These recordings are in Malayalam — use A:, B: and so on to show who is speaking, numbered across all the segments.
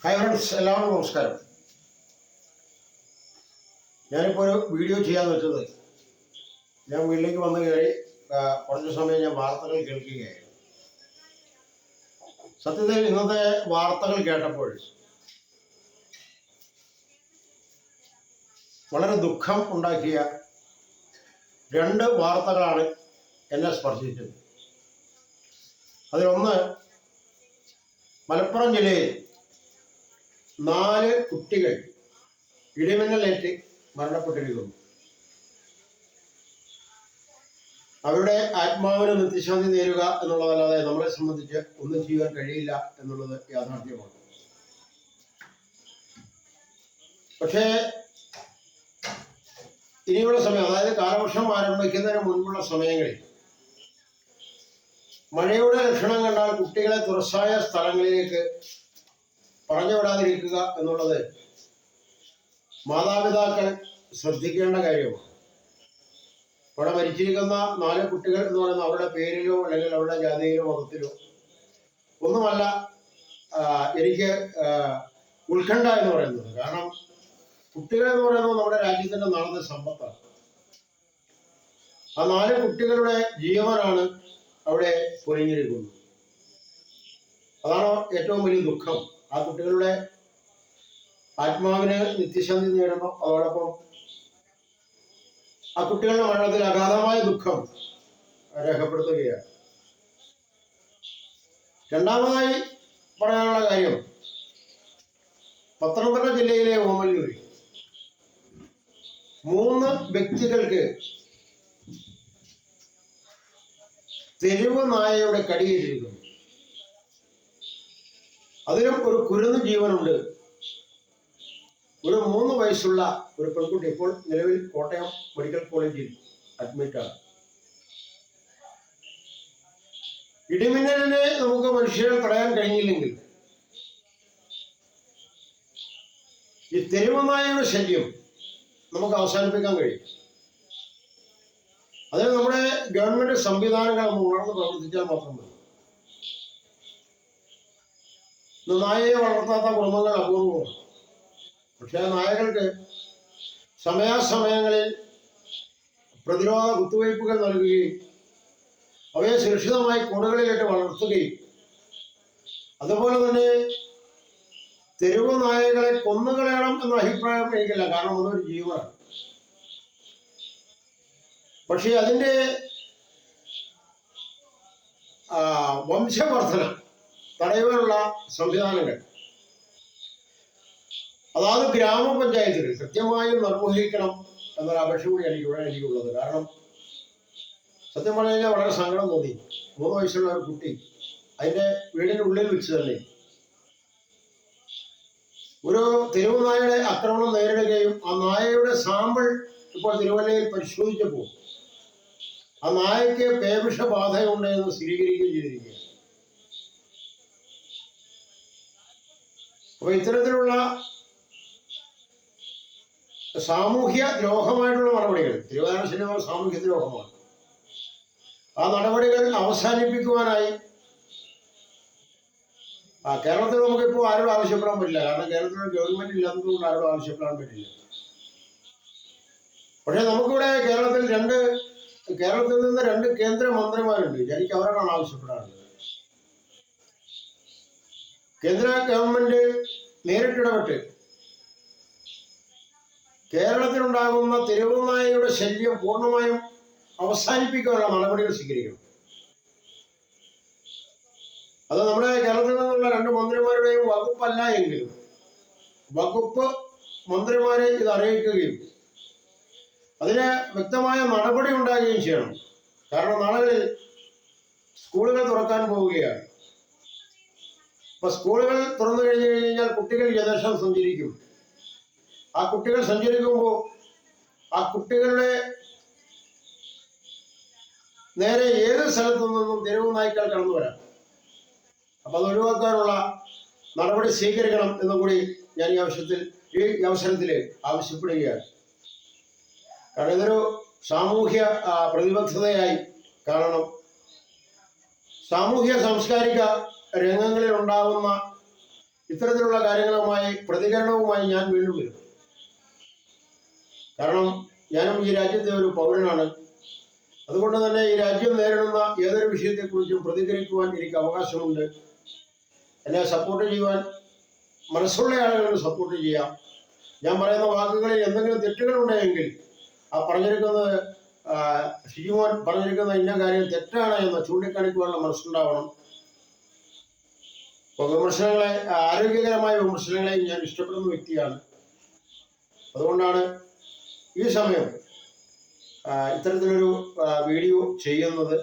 A: ഹായ് ഫ്രണ്ട്സ്, എല്ലാവർക്കും നമസ്കാരം. ഞാനിപ്പോൾ ഒരു വീഡിയോ ചെയ്യാന്ന് വെച്ചത്, ഞാൻ വീട്ടിലേക്ക് വന്നു കയറി കുറച്ച് സമയം ഞാൻ വാർത്തകൾ കേൾക്കുകയായിരുന്നു. സത്യത്തിൽ ഇന്നത്തെ വാർത്തകൾ കേട്ടപ്പോൾ വളരെ ദുഃഖം ഉണ്ടാക്കിയ രണ്ട് വാർത്തകളാണ് എന്നെ സ്പർശിച്ചത്. അതിലൊന്ന്, മലപ്പുറം ജില്ലയിൽ 4 കുട്ടികൾ ഇടിമിന്നലേറ്റ് മരണപ്പെട്ടിരിക്കുന്നു. അവരുടെ ആത്മാവിന് നിത്യശാന്തി നേരുക എന്നുള്ളതല്ലാതെ നമ്മളെ സംബന്ധിച്ച് ഒന്നും ചെയ്യാൻ കഴിയില്ല എന്നുള്ളത് യാഥാർത്ഥ്യമാണ്. പക്ഷേ ഇനിയുള്ള സമയം, അതായത് കാലവർഷം ആരംഭിക്കുന്നതിന് മുൻപുള്ള സമയങ്ങളിൽ മഴയുടെ ലക്ഷണം കണ്ടാൽ കുട്ടികളെ തുറസായ സ്ഥലങ്ങളിലേക്ക് പറഞ്ഞുവിടാതിരിക്കുക എന്നുള്ളത് മാതാപിതാക്കൾ ശ്രദ്ധിക്കേണ്ട കാര്യമാണ്. ഇവിടെ മരിച്ചിരിക്കുന്ന 4 കുട്ടികൾ എന്ന് പറയുന്നത് അവരുടെ പേരിലോ അല്ലെങ്കിൽ അവരുടെ ജാതിയിലോ മതത്തിലോ ഒന്നുമല്ല എനിക്ക് ഉത്കണ്ഠ എന്ന് പറയുന്നത്. കാരണം കുട്ടികൾ എന്ന് പറയുന്നത് നമ്മുടെ രാജ്യത്തിന്റെ നാളത്തെ സമ്പത്താണ്. ആ 4 കുട്ടികളുടെ ജീവനാണ് അവിടെ പൊലിഞ്ഞിരിക്കുന്നത്. അതാണ് ഏറ്റവും വലിയ ദുഃഖം. ആ കുട്ടികളുടെ ആത്മാവിന് നിത്യശാന്തി നേടണം. അതോടൊപ്പം ആ കുട്ടികളുടെ മരണത്തിൽ അഗാധമായ ദുഃഖം രേഖപ്പെടുത്തുകയാണ്. രണ്ടാമതായി പറയാനുള്ള കാര്യം, പത്തനംതിട്ട ജില്ലയിലെ ഓമല്ലൂരിൽ 3 വ്യക്തികൾക്ക് തെരുവ് നായയുടെ കടിയേറ്റിരിക്കുന്നു. അതിലും ഒരു കുരുന്ന് ജീവനുണ്ട്. ഒരു 3 വയസ്സുള്ള ഒരു പെൺകുട്ടി ഇപ്പോൾ നിലവിൽ കോട്ടയം മെഡിക്കൽ കോളേജിൽ അഡ്മിറ്റാണ്. ഇടിമിന്നലിനെ നമുക്ക് മനുഷ്യരെ തടയാൻ കഴിഞ്ഞില്ലെങ്കിൽ ഈ തെരുവ് നായയുടെ ശല്യം നമുക്ക് അവസാനിപ്പിക്കാൻ കഴിയും. അതിന് നമ്മുടെ ഗവൺമെന്റ് സംവിധാനങ്ങൾ ഒന്ന് ഉണർന്ന് പ്രവർത്തിച്ചാൽ മാത്രം മതി. നായയെ വളർത്താത്ത കുടുംബങ്ങൾ അപൂർവമാണ്. പക്ഷെ നായകൾക്ക് സമയാസമയങ്ങളിൽ പ്രതിരോധ കുത്തിവയ്പ്പുകൾ നൽകുകയും അവയെ സുരക്ഷിതമായി കൂടുകളിലിട്ട് വളർത്തുകയും അതുപോലെ തന്നെ തെരുവ് നായകളെ കൊന്നുകളയണം എന്ന അഭിപ്രായം എനിക്കില്ല. കാരണം അതൊരു ജീവനാണ്. പക്ഷെ അതിൻ്റെ വംശവർധന തടയുവാനുള്ള സംവിധാനങ്ങൾ അതാത് ഗ്രാമപഞ്ചായത്തുകൾ കൃത്യമായും നിർവഹിക്കണം എന്നൊരു അപേക്ഷ കൂടി എനിക്കുള്ളത്. കാരണം സത്യം പറഞ്ഞു കഴിഞ്ഞാൽ വളരെ സങ്കടം തോന്നി. 3 വയസ്സുള്ള ഒരു കുട്ടി അതിൻ്റെ വീടിൻ്റെ ഉള്ളിൽ വെച്ച് തന്നെ ഒരു തെരുവ് നായയുടെ ആക്രമണം നേരിടുകയും ആ നായയുടെ സാമ്പിൾ ഇപ്പോൾ തിരുവല്ലയിൽ പരിശോധിച്ചപ്പോൾ ആ നായയ്ക്ക് പേവിഷബാധയുണ്ട് എന്ന് സ്ഥിരീകരിക്കുകയും ചെയ്തിരിക്കുകയാണ്. അപ്പൊ ഇത്തരത്തിലുള്ള സാമൂഹ്യ ദ്രോഹമായിട്ടുള്ള നടപടികൾ, തിരുവനന്തപുരം സാമൂഹ്യ ദ്രോഹമാണ്. ആ നടപടികൾ അവസാനിപ്പിക്കുവാനായി കേരളത്തിൽ നമുക്കിപ്പോൾ ആരോടും ആവശ്യപ്പെടാൻ പറ്റില്ല. കാരണം കേരളത്തിൽ ഗവൺമെന്റ് ഇല്ലാത്തതുകൊണ്ട് ആരോടും ആവശ്യപ്പെടാൻ പറ്റില്ല. പക്ഷെ നമുക്കിവിടെ കേരളത്തിൽ നിന്ന് 2 കേന്ദ്രമന്ത്രിമാരുണ്ട്. എനിക്ക് അവരോടാണ് ആവശ്യപ്പെടാറുള്ളത്. കേന്ദ്ര ഗവൺമെന്റ് നേരിട്ടിടപെട്ട് കേരളത്തിലുണ്ടാകുന്ന തെരുവ് നായയുടെ ശല്യം പൂർണ്ണമായും അവസാനിപ്പിക്കാനുള്ള നടപടികൾ സ്വീകരിക്കണം. അത് നമ്മുടെ കേരളത്തിൽ നിന്നുള്ള 2 മന്ത്രിമാരുടെയും വകുപ്പല്ല എങ്കിലും വകുപ്പ് മന്ത്രിമാരെ ഇത് അറിയിക്കുകയും അതിന് വ്യക്തമായ നടപടി ഉണ്ടാകുകയും ചെയ്യണം. കാരണം നാളുകളിൽ സ്കൂളുകൾ തുറക്കാൻ പോവുകയാണ്. അപ്പൊ സ്കൂളുകൾ തുറന്നു കഴിഞ്ഞാൽ കുട്ടികൾ യഥേഷ്ടം സഞ്ചരിക്കും. ആ കുട്ടികൾ സഞ്ചരിക്കുമ്പോൾ ആ കുട്ടികളുടെ നേരെ ഏത് സ്ഥലത്തു നിന്നും തെരുവ് നായ്ക്കൾ കടന്നു വരാം. അപ്പൊ അത് ഒഴിവാക്കാനുള്ള നടപടി സ്വീകരിക്കണം എന്നുകൂടി ഞാൻ ഈ അവസരത്തിൽ ആവശ്യപ്പെടുകയാണ്. കാരണം ഇതൊരു സാമൂഹ്യ പ്രതിബദ്ധതയായി കാണണം. സാമൂഹ്യ സാംസ്കാരിക രംഗങ്ങളിൽ ഉണ്ടാകുന്ന ഇത്തരത്തിലുള്ള കാര്യങ്ങളുമായി പ്രതികരണവുമായി ഞാൻ വീണ്ടും വരും. കാരണം ഞാനും ഈ രാജ്യത്തെ ഒരു പൗരനാണ്. അതുകൊണ്ട് തന്നെ ഈ രാജ്യം നേരിടുന്ന ഏതൊരു വിഷയത്തെക്കുറിച്ചും പ്രതികരിക്കുവാൻ എനിക്ക് അവകാശമുണ്ട്. എന്നെ സപ്പോർട്ട് ചെയ്യുവാൻ മനസ്സുള്ള ആളുകൾക്ക് സപ്പോർട്ട് ചെയ്യാം. ഞാൻ പറയുന്ന വാക്കുകളിൽ എന്തെങ്കിലും തെറ്റുകളുണ്ടെങ്കിൽ ആ പറഞ്ഞിരിക്കുന്നത് ഷിജിമോൻ പറഞ്ഞിരിക്കുന്ന ഇന്ന കാര്യം തെറ്റാണ് എന്ന് ചൂണ്ടിക്കാണിക്കുവാനുള്ള മനസ്സുണ്ടാവണം. അപ്പോൾ വിമർശനങ്ങളെ, ആരോഗ്യകരമായ വിമർശനങ്ങളെയും ഞാൻ ഇഷ്ടപ്പെടുന്ന വ്യക്തിയാണ്. അതുകൊണ്ടാണ് ഈ സമയം ഇത്തരത്തിലൊരു വീഡിയോ ചെയ്യുന്നത്.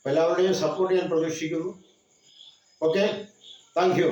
A: എല്ലാവരുടെയും സപ്പോർട്ട് ഞാൻ പ്രതീക്ഷിക്കുന്നു. Okay, thank you.